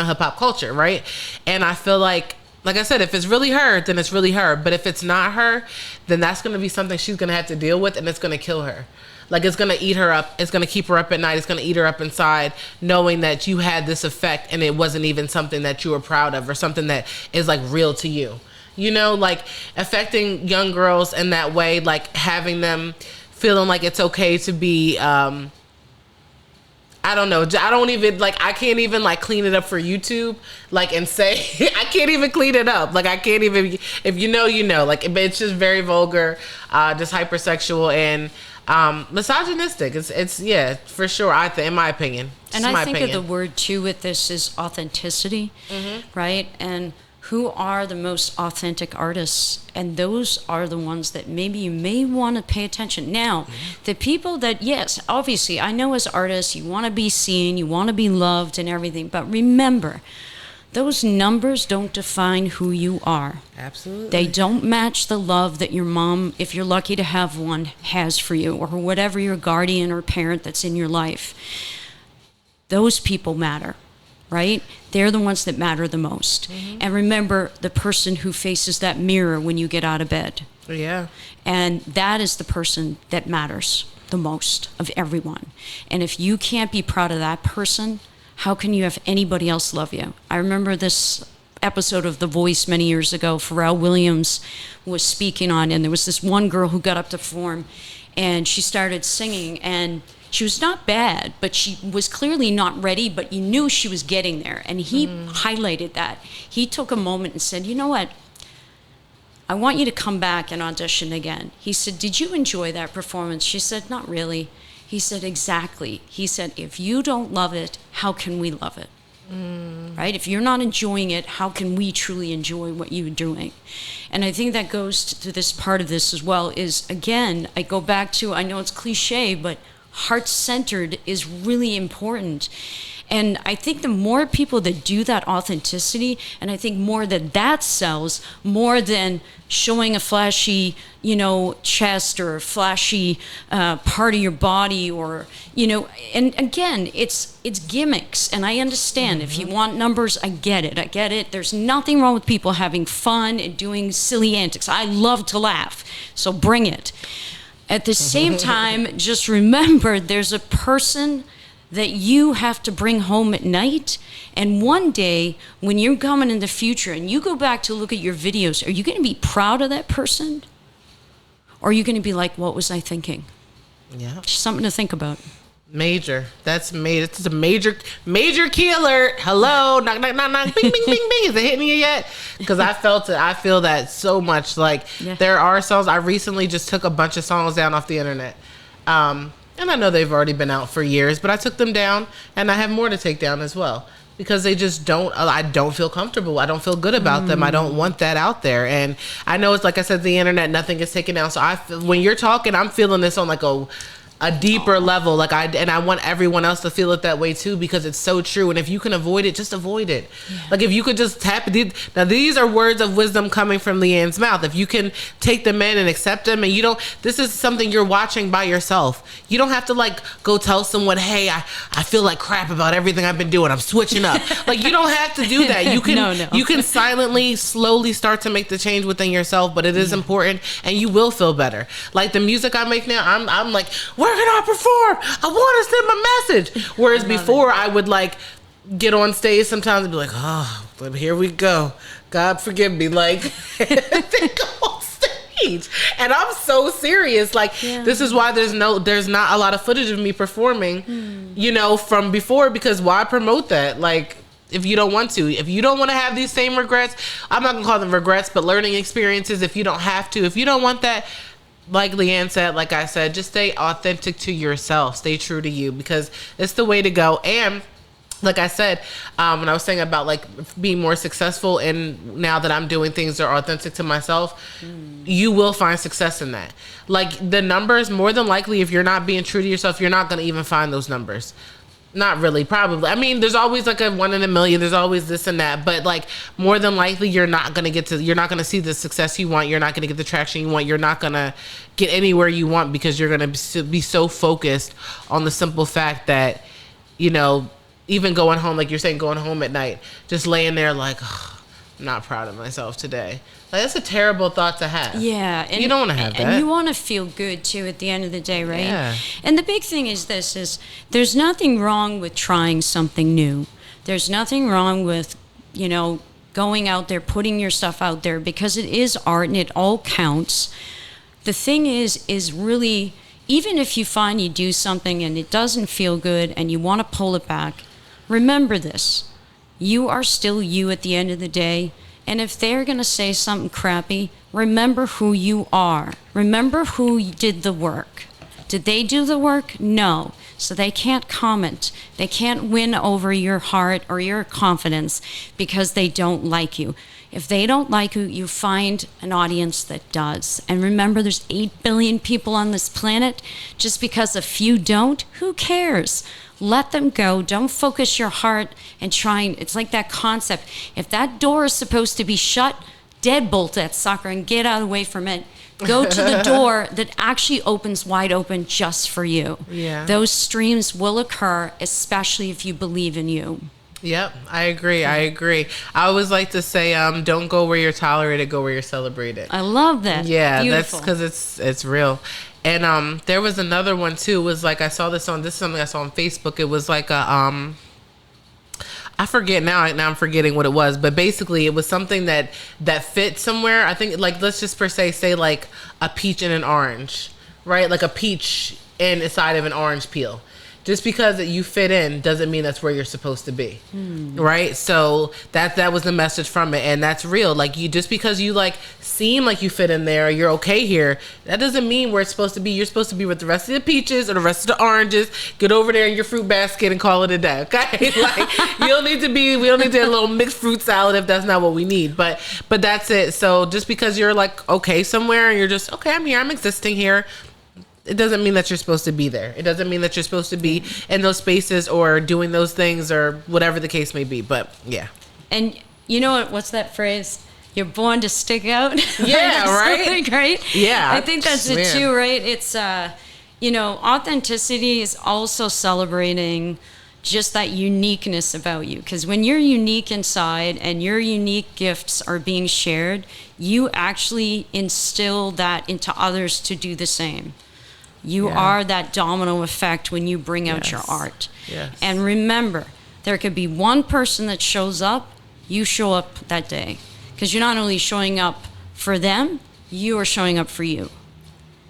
hip hop culture, right? And I feel like I said, if it's really her, then it's really her. But if it's not her, then that's going to be something she's going to have to deal with, and it's going to kill her. Like, it's going to eat her up. It's going to keep her up at night. It's going to eat her up inside, knowing that you had this effect and it wasn't even something that you were proud of or something that is like real to you. Like affecting young girls in that way, like having them feeling like it's okay to be, I don't know. I don't even like. I can't even like clean it up for YouTube. Like and say I can't even clean it up. Like I can't even. If you know. Like it's just very vulgar, just hypersexual and misogynistic. It's yeah, for sure. I think, in my opinion. And I think of the word too with this is authenticity, right? And who are the most authentic artists? And those are the ones that maybe you may want to pay attention. Now, the people that, yes, obviously, I know as artists, you want to be seen, you want to be loved and everything. But remember, those numbers don't define who you are. Absolutely. They don't match the love that your mom, if you're lucky to have one, has for you, or whatever your guardian or parent that's in your life. Those people matter. Right? They're the ones that matter the most. And remember the person who faces that mirror when you get out of bed. Yeah. And that is the person that matters the most of everyone. And if you can't be proud of that person, how can you have anybody else love you? I remember this episode of The Voice many years ago, Pharrell Williams was speaking on, and there was this one girl who got up to perform, and she started singing, and she was not bad, but she was clearly not ready, but you knew she was getting there. And he highlighted that. He took a moment and said, you know what? I want you to come back and audition again. He said, did you enjoy that performance? She said, not really. He said, exactly. He said, if you don't love it, how can we love it? Right? If you're not enjoying it, how can we truly enjoy what you're doing? And I think that goes to this part of this as well is, again, I go back to, I know it's cliche, but heart-centered is really important. And I think the more people that do that authenticity, and I think more that sells more than showing a flashy, chest or a flashy part of your body, or, and again, it's gimmicks. And I understand if you want numbers, I get it. There's nothing wrong with people having fun and doing silly antics. I love to laugh, so bring it. At the same time, just remember there's a person that you have to bring home at night. And one day, when you're coming in the future and you go back to look at your videos, are you going to be proud of that person? Or are you going to be like, what was I thinking? Yeah. Just something to think about. Major. That's major. It's a major key alert. Hello. Knock, knock, knock, knock. Bing, bing, bing, bing. Is it hitting you yet? Because I felt it. I feel that so much. Like, there are songs. I recently just took a bunch of songs down off the internet. And I know they've already been out for years, but I took them down, and I have more to take down as well. Because they just I don't feel comfortable. I don't feel good about them. I don't want that out there. And I know it's like I said, the internet, nothing is taken down. So when you're talking, I'm feeling this on like a deeper level, like I want everyone else to feel it that way too, because it's so true. And if you can avoid it, just avoid it. Like if you could just tap it. Now these are words of wisdom coming from Leanne's mouth. If you can take them in and accept them, and this is something you're watching by yourself. You don't have to like go tell someone, hey, I feel like crap about everything I've been doing. I'm switching up. Like you don't have to do that. You can you can silently, slowly start to make the change within yourself. But it is important, and you will feel better. Like the music I make now, I'm like, where can I perform? I want to send my message. Whereas before I would like get on stage sometimes and be like, oh, but here we go. God forgive me. Like they go on stage. And I'm so serious. Like this is why there's not a lot of footage of me performing, from before, because why promote that? Like if you don't want to. If you don't want to have these same regrets, I'm not gonna call them regrets, but learning experiences, if you don't have to, if you don't want that, like Leanne said, like I said, just stay authentic to yourself. Stay true to you, because it's the way to go. And like I said, when I was saying about like being more successful, and now that I'm doing things that are authentic to myself, you will find success in that. Like the numbers, more than likely, if you're not being true to yourself, you're not going to even find those numbers. Not really, probably. I mean, there's always like a 1 in a million. There's always this and that, but like more than likely, you're not gonna see the success you want. You're not gonna get the traction you want. You're not gonna get anywhere you want because you're gonna be so focused on the simple fact that, you know, even going home, like you're saying, going home at night, just laying there like, oh, I'm not proud of myself today. Like, that's a terrible thought to have. Yeah. And you don't want to have that. And you want to feel good, too, at the end of the day, right? Yeah. And the big thing is there's nothing wrong with trying something new. There's nothing wrong with, you know, going out there, putting your stuff out there, because it is art and it all counts. The thing is really, even if you find you do something and it doesn't feel good and you want to pull it back, remember this. You are still you at the end of the day. And if they're going to say something crappy, remember who you are. Remember who did the work. Did they do the work? No. So they can't comment. They can't win over your heart or your confidence because they don't like you. If they don't like you, you find an audience that does. And remember, there's 8 billion people on this planet. Just because a few don't, who cares? Let them go. Don't focus your heart and trying. It's like that concept. If that door is supposed to be shut, deadbolt that sucker and get out of the way from it. Go to the door that actually opens wide open just for you. Yeah. Those streams will occur, especially if you believe in you. Yep, I agree. I always like to say, don't go where you're tolerated, go where you're celebrated. I love that. Yeah, Beautiful. that's because it's real. And there was another one too. It was like, this is something I saw on Facebook. It was like a I forget now. Now I'm forgetting what it was, but basically it was something that fit somewhere. I think, like, let's just per se say like a peach and an orange, right? Like a peach inside of an orange peel. Just because you fit in doesn't mean that's where you're supposed to be, right? So that was the message from it, and that's real. Like, just because you like seem like you fit in there, you're okay here, that doesn't mean where it's supposed to be. You're supposed to be with the rest of the peaches or the rest of the oranges. Get over there in your fruit basket and call it a day, okay? Like, we don't need a little mixed fruit salad if that's not what we need. But that's it. So just because you're like okay somewhere and you're just okay, I'm here, I'm existing here, it doesn't mean that you're supposed to be there. It doesn't mean that you're supposed to be in those spaces or doing those things or whatever the case may be. But yeah. And you know what? What's that phrase? You're born to stick out. Yeah, right? Right? Yeah. I think that's it too, right? It's, authenticity is also celebrating just that uniqueness about you. Because when you're unique inside and your unique gifts are being shared, you actually instill that into others to do the same. You are that domino effect when you bring out your art. Yes. And remember, there could be one person that shows up, you show up that day. Because you're not only showing up for them, you are showing up for you.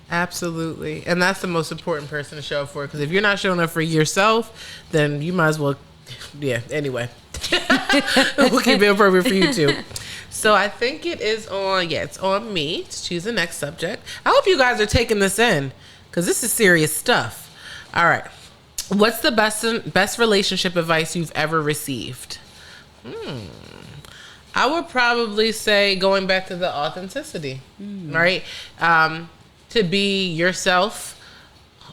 Absolutely. And that's the most important person to show up for. Because if you're not showing up for yourself, then you might as well, anyway. We'll keep it appropriate for you too. So I think it's on me to choose the next subject. I hope you guys are taking this in, because this is serious stuff. All right. What's the best relationship advice you've ever received? I would probably say, going back to the authenticity, right? To be yourself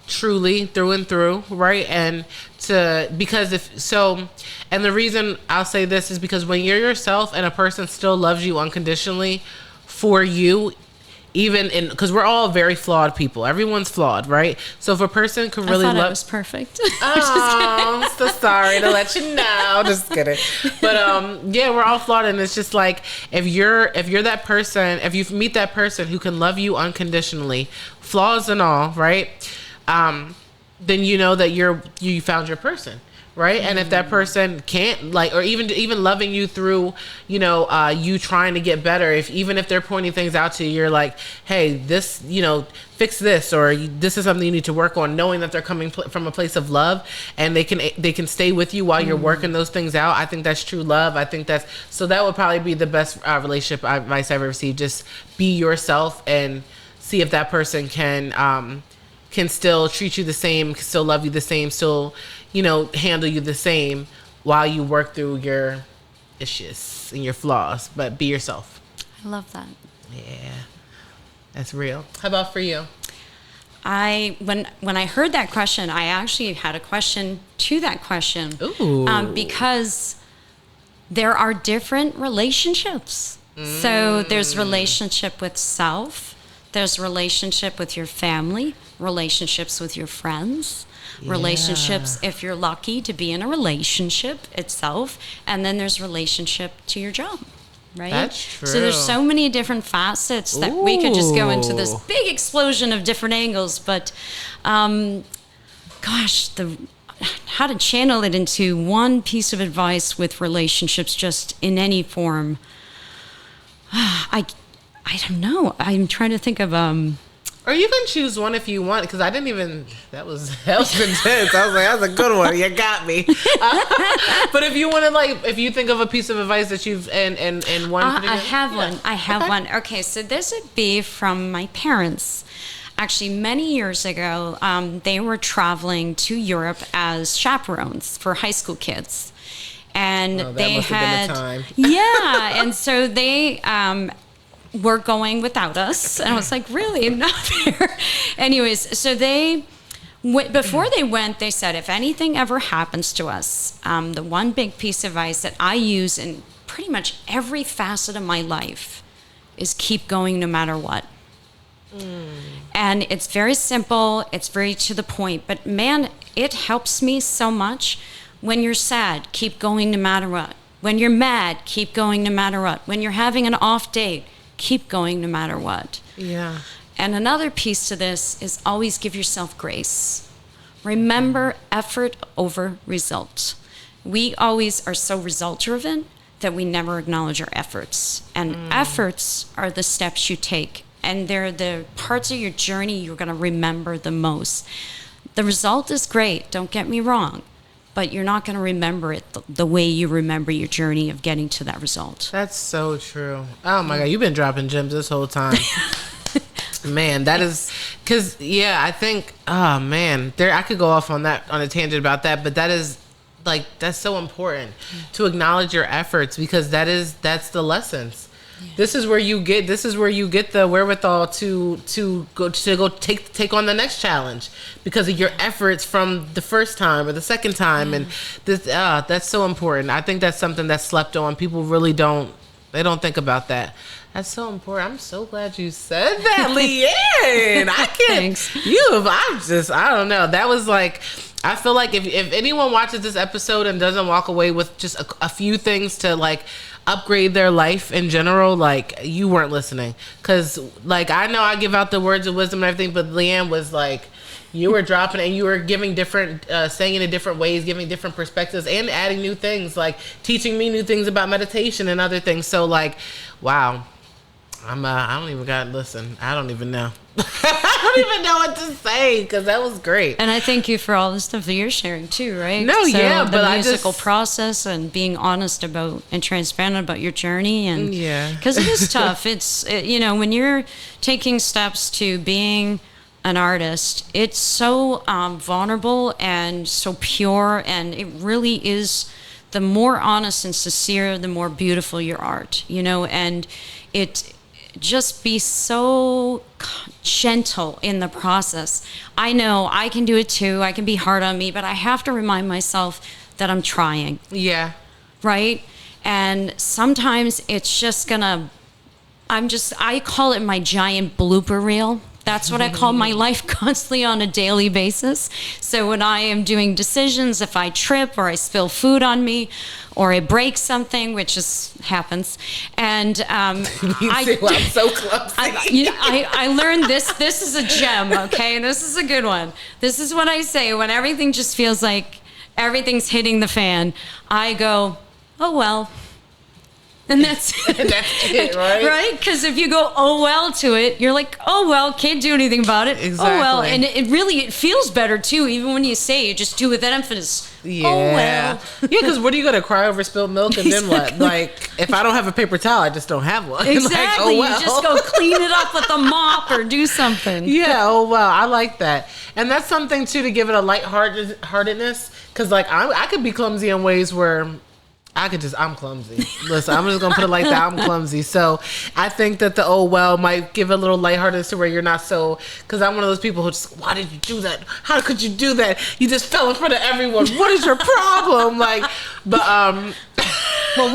truly through and through, right? And the reason I'll say this is because when you're yourself and a person still loves you unconditionally for you, because we're all very flawed people. Everyone's flawed, right? So if a person could really I was perfect. Oh, I'm so sorry to let you know. Just kidding. But we're all flawed, and it's just like if you're that person, if you meet that person who can love you unconditionally, flaws and all, right? Then you know that you found your person. Right. And if that person can't or even loving you through, you trying to get better, even if they're pointing things out to you, you're like, hey, this, fix this, or this is something you need to work on, knowing that they're coming from a place of love and they can stay with you while you're working those things out. I think that's true love. I think that would probably be the best relationship advice I've ever received. Just be yourself and see if that person can still treat you the same, can still love you the same, still, handle you the same while you work through your issues and your flaws. But be yourself. I love that. Yeah, that's real. How about for you? when I heard that question, I actually had a question to that question. Ooh. Because there are different relationships. So there's relationship with self, there's relationship with your family, relationships with your friends, relationships if you're lucky to be in a relationship itself, and then there's relationship to your job. Right? That's true. So there's so many different facets that we could just go into this big explosion of different angles. But, gosh, how to channel it into one piece of advice with relationships, just in any form. I don't know. I'm trying to think of Or you can choose one if you want, because I didn't even. That was intense. I was like, that was a good one. You got me. But if you want to, like, if you think of a piece of advice that you've in one. I have one. I have one. Okay, so this would be from my parents. Actually, many years ago, they were traveling to Europe as chaperones for high school kids, and they had yeah, and so they. Were going without us, and I was like, really? Not fair. Anyways, so before they went, they said, if anything ever happens to us, the one big piece of advice that I use in pretty much every facet of my life is keep going no matter what. And it's very simple, it's very to the point, but man, it helps me so much. When you're sad, keep going no matter what. When you're mad, keep going no matter what. When you're having an off day, keep going no matter what. Yeah. And another piece to this is always give yourself grace. Remember effort over result. We always are so result driven that we never acknowledge our efforts. And efforts are the steps you take. And they're the parts of your journey you're going to remember the most. The result is great, don't get me wrong. But you're not going to remember it the way you remember your journey of getting to that result. That's so true. Oh my God, you've been dropping gems this whole time. Man, that is, because, yeah, I think, oh man, I could go off on a tangent about that, but that is, like, that's so important to acknowledge your efforts, because that's the lessons. Yeah. This is where you get the wherewithal to go take on the next challenge because of your efforts from the first time or the second time. And this that's so important. I think that's something that's slept on. People really don't think about that. That's so important. I'm so glad you said that, Leanne. I can't. Thanks. I don't know. That was like, I feel like if anyone watches this episode and doesn't walk away with just a few things to, like, upgrade their life in general, like, you weren't listening. Because, like, I know I give out the words of wisdom and everything, but Leanne was like, you were dropping and you were giving different, saying it in different ways, giving different perspectives and adding new things, like teaching me new things about meditation and other things. So, like, wow. I don't even know. I don't even know what to say, because that was great. And I thank you for all the stuff that you're sharing too, right? No, so yeah, the but musical process and being honest about and transparent about your journey, and because it is tough. It's when you're taking steps to being an artist, it's so vulnerable and so pure, and it really is. The more honest and sincere, the more beautiful your art, and it. Just be so gentle in the process. I know I can do it too. I can be hard on me, but I have to remind myself that I'm trying. Yeah. Right? And sometimes it's just I call it my giant blooper reel. That's what I call my life constantly on a daily basis. So when I am doing decisions, if I trip or I spill food on me or I break something, which happens, and I'm so clumsy. I learned this. This is a gem, okay? This is a good one. This is what I say when everything just feels like everything's hitting the fan. I go, oh, well. And that's it, right? Right? Because if you go, oh, well, to it, you're like, oh, well, can't do anything about it. Exactly. Oh, well. And it feels better, too, even when you say you just do with that emphasis. Yeah. Oh, well. Yeah, because what are you going to cry over spilled milk and then what? Like, if I don't have a paper towel, I just don't have one. Exactly. Like, oh, well. You just go clean it up with a mop or do something. Yeah, oh, well, I like that. And that's something, too, to give it a lightheartedness. Because, like, I could be clumsy in ways where I'm clumsy. Listen, I'm just going to put it like that. I'm clumsy. So I think that the oh well might give a little lightheartedness to where you're not so, because I'm one of those people who just, why did you do that? How could you do that? You just fell in front of everyone. What is your problem? Well,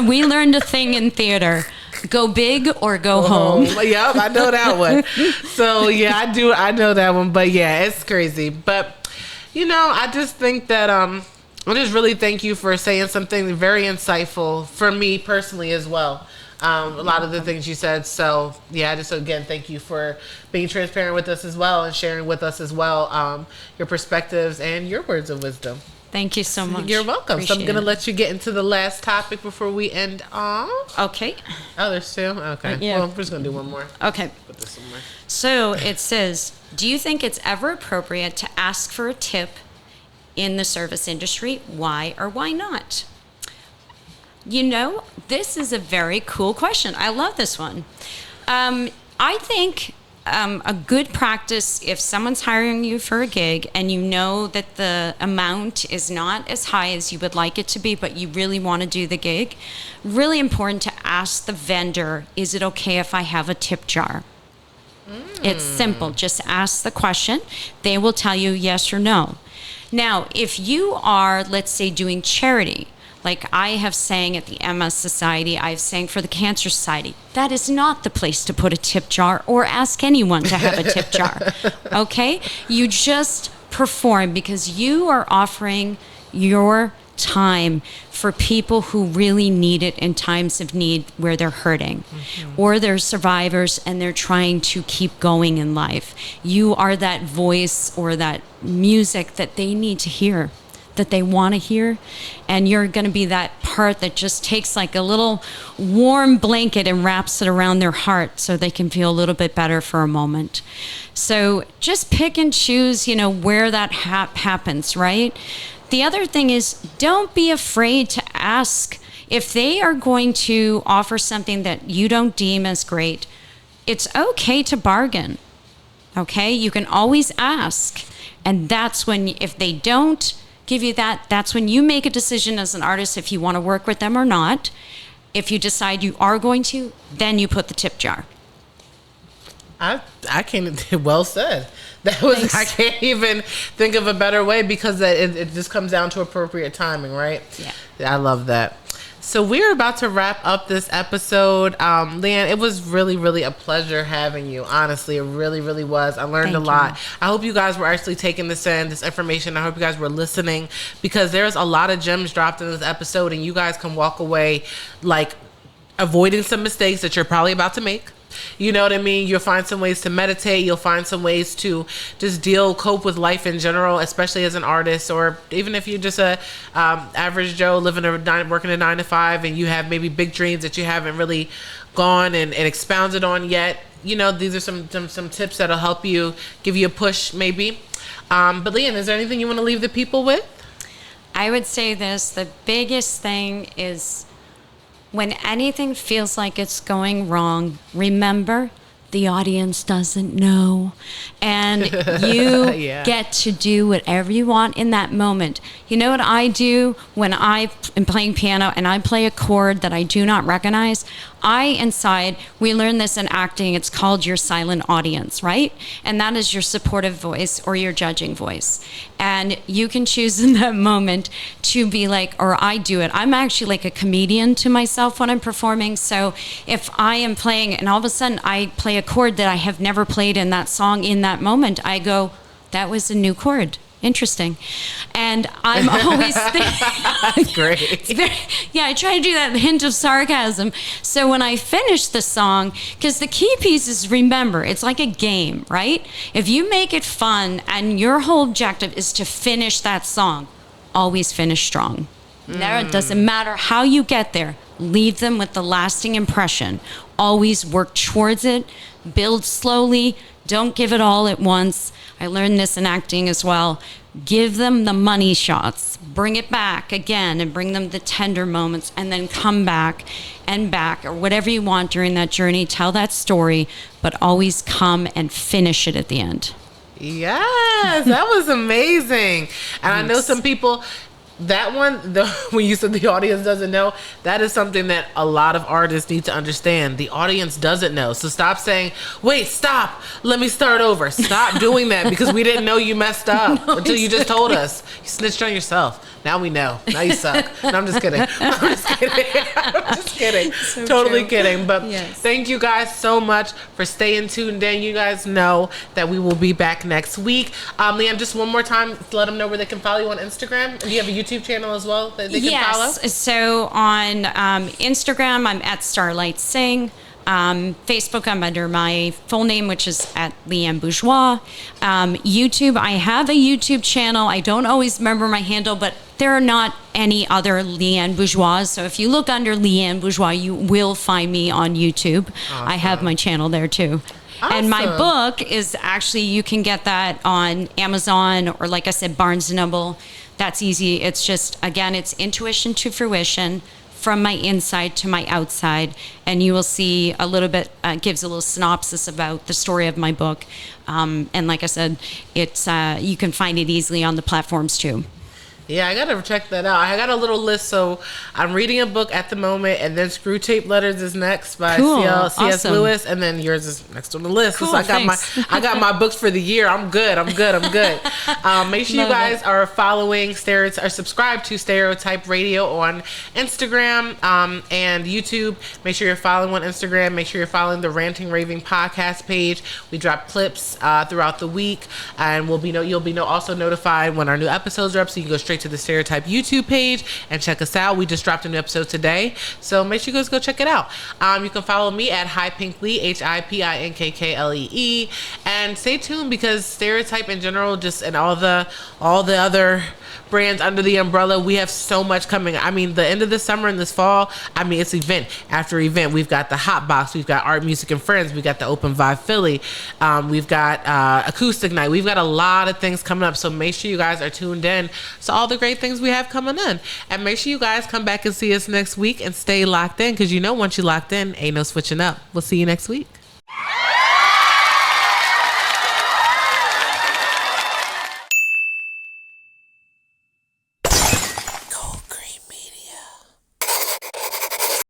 we learned a thing in theater. Go big or go home. Yep, I know that one. So yeah, I know that one. But yeah, it's crazy. But I just think that I just really thank you for saying something very insightful for me personally as well. A lot of the things you said. So yeah, just again, thank you for being transparent with us as well and sharing with us as well your perspectives and your words of wisdom. Thank you so much. You're welcome. Appreciate so I'm going to let you get into the last topic before we end off. Okay. Oh, there's two? Okay. Yeah. Well, we're just going to do one more. Okay. Put this somewhere. So it says, do you think it's ever appropriate to ask for a tip in the service industry? Why or why not? This is a very cool question. I love this one. I think a good practice, if someone's hiring you for a gig and you know that the amount is not as high as you would like it to be, but you really want to do the gig, really important to ask the vendor, is it okay if I have a tip jar? It's simple. Just ask the question. They will tell you yes or no. Now, if you are, let's say, doing charity, like I have sang at the MS Society, I've sang for the Cancer Society. That is not the place to put a tip jar or ask anyone to have a tip jar, okay? You just perform because you are offering your time for people who really need it in times of need where they're hurting or they're survivors and they're trying to keep going in life. You are that voice or that music that they need to hear, that they want to hear, and you're going to be that part that just takes like a little warm blanket and wraps it around their heart so they can feel a little bit better for a moment. So just pick and choose, where that happens, right? The other thing is, don't be afraid to ask if they are going to offer something that you don't deem as great. It's okay to bargain, okay? You can always ask, and that's when, if they don't give you that's when you make a decision as an artist if you want to work with them or not. If you decide you are going to, then you put the tip jar. I can't. Well said. That was. Thanks. I can't even think of a better way because it just comes down to appropriate timing, right? Yeah. I love that. So we're about to wrap up this episode. Leanne, it was really, really a pleasure having you. Honestly, it really, really was. I learned a lot. I hope you guys were actually taking this information. I hope you guys were listening because there's a lot of gems dropped in this episode and you guys can walk away like avoiding some mistakes that you're probably about to make. You know what I mean? You'll find some ways to meditate. You'll find some ways to just cope with life in general, especially as an artist, or even if you're just a average Joe working a 9 to 5, and you have maybe big dreams that you haven't really gone and expounded on yet. These are some tips that'll help you, give you a push, maybe. But Leanne, is there anything you want to leave the people with? I would say this: the biggest thing is, when anything feels like it's going wrong, remember, the audience doesn't know. And you get to do whatever you want in that moment. You know what I do when I am playing piano and I play a chord that I do not recognize? We learn this in acting, it's called your silent audience, right? And that is your supportive voice or your judging voice. And you can choose in that moment to be like, or I do it. I'm actually like a comedian to myself when I'm performing. So if I am playing and all of a sudden I play a chord that I have never played in that song in that moment, I go, that was a new chord. Interesting. And I'm always thinking, great. I try to do that hint of sarcasm. So when I finish the song, because the key piece is, remember, it's like a game, right? If you make it fun and your whole objective is to finish that song, always finish strong. It doesn't matter how you get there. Leave them with the lasting impression. Always work towards it. Build slowly. Don't give it all at once. I learned this in acting as well. Give them the money shots. Bring it back again and bring them the tender moments, and then come back and back, or whatever you want during that journey. Tell that story, but always come and finish it at the end. Yes, that was amazing. And I know some people, That one, when you said the audience doesn't know, that is something that a lot of artists need to understand. The audience doesn't know. So stop saying, wait, stop, let me start over. Stop doing that because we didn't know you messed up until you just told us. You snitched on yourself. Now we know. Now you suck. No, I'm just kidding. I'm just kidding. I'm just kidding. So totally true. kidding. But Yes. thank you guys so much for staying tuned in. You guys know that we will be back next week. LEANNE, just one more time, let them know where they can follow you on Instagram. And do you have a YouTube channel as well that they can follow? Yes. So on Instagram, I'm at Starlight Sing. Facebook, I'm under my full name, which is at LEANNE Bourgeois. YouTube, I have a YouTube channel. I don't always remember my handle, but there are not any other LEANNE Bourgeois. So if you look under LEANNE Bourgeois, you will find me on YouTube. Awesome. I have my channel there too. Awesome. And my book is actually, you can get that on Amazon or, like I said, Barnes & Noble. That's easy. It's just, again, it's Intuition to Fruition, from my inside to my outside, and you will see a little bit, gives a little synopsis about the story of my book. And like I said, it's you can find it easily on the platforms too. Yeah, I gotta check that out. I got a little list, so I'm reading a book at the moment, and then Screw Tape Letters is next by Cool. C.S. Awesome. Lewis, and then yours is next on the list. Cool, So I got thanks. I got my books for the year. I'm good. Make sure you Love guys it. are following or subscribe to Stereotype Radio on Instagram and YouTube. Make sure you're following on Instagram. Make sure you're following the Ranting Raving Podcast page. We drop clips throughout the week, and you'll be also notified when our new episodes are up. So you can go straight to the Stereotype YouTube page and check us out. We just dropped a new episode today, so make sure you guys go check it out. You can follow me at HiPinklee, HiPinklee, and stay tuned because Stereotype in general, just and all the other brands under the umbrella, we have so much coming. I mean, the end of the summer and this fall, I mean, it's event after event. We've got the Hot Box, we've got Art, Music, and Friends, we got the Open Vibe Philly, we've got Acoustic Night. We've got a lot of things coming up, so make sure you guys are tuned in to all the great things we have coming in. And make sure you guys come back and see us next week and stay locked in, because once you're locked in, ain't no switching up. We'll see you next week.